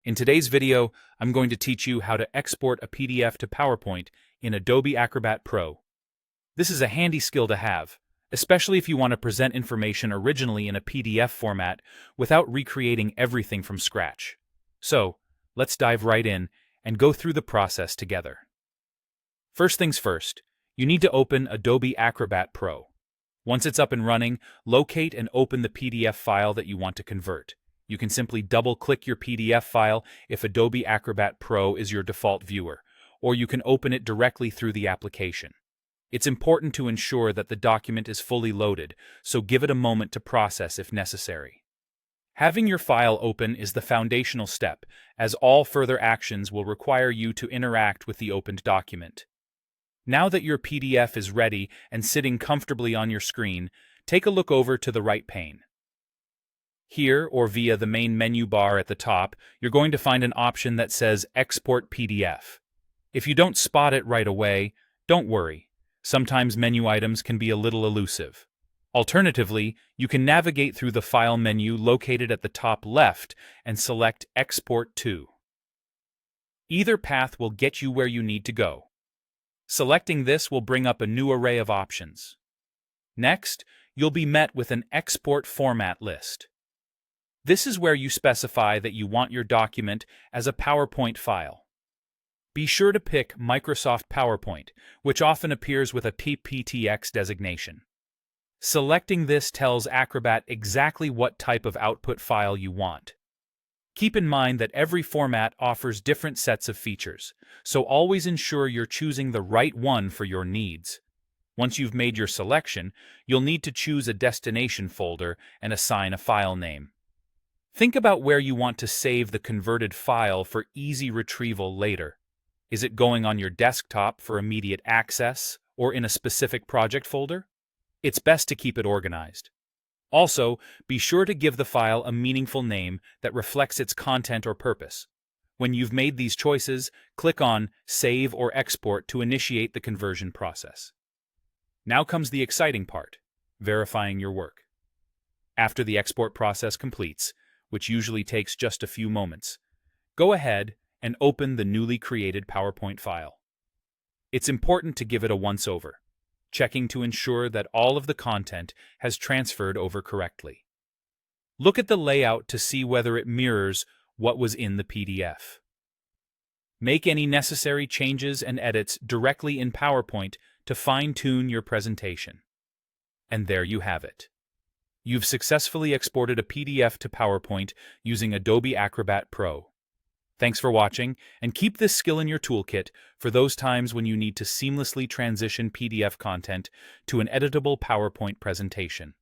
In today's video, I'm going to teach you how to export a PDF to PowerPoint in Adobe Acrobat Pro. This is a handy skill to have, especially if you want to present information originally in a PDF format without recreating everything from scratch. So, let's dive right in and go through the process together. First things first, you need to open Adobe Acrobat Pro. Once it's up and running, locate and open the PDF file that you want to convert. You can simply double-click your PDF file if Adobe Acrobat Pro is your default viewer, or you can open it directly through the application. It's important to ensure that the document is fully loaded, so give it a moment to process if necessary. Having your file open is the foundational step, as all further actions will require you to interact with the opened document. Now that your PDF is ready and sitting comfortably on your screen, take a look over to the right pane. Here, or via the main menu bar at the top, you're going to find an option that says Export PDF. If you don't spot it right away, don't worry. Sometimes menu items can be a little elusive. Alternatively, you can navigate through the File menu located at the top left and select Export to. Either path will get you where you need to go. Selecting this will bring up a new array of options. Next, you'll be met with an Export Format list. This is where you specify that you want your document as a PowerPoint file. Be sure to pick Microsoft PowerPoint, which often appears with a PPTX designation. Selecting this tells Acrobat exactly what type of output file you want. Keep in mind that every format offers different sets of features, so always ensure you're choosing the right one for your needs. Once you've made your selection, you'll need to choose a destination folder and assign a file name. Think about where you want to save the converted file for easy retrieval later. Is it going on your desktop for immediate access or in a specific project folder? It's best to keep it organized. Also, be sure to give the file a meaningful name that reflects its content or purpose. When you've made these choices, click on Save or Export to initiate the conversion process. Now comes the exciting part, verifying your work. After the export process completes, which usually takes just a few moments, go ahead and open the newly created PowerPoint file. It's important to give it a once-over, checking to ensure that all of the content has transferred over correctly. Look at the layout to see whether it mirrors what was in the PDF. Make any necessary changes and edits directly in PowerPoint to fine-tune your presentation. And there you have it. You've successfully exported a PDF to PowerPoint using Adobe Acrobat Pro. Thanks for watching, and keep this skill in your toolkit for those times when you need to seamlessly transition PDF content to an editable PowerPoint presentation.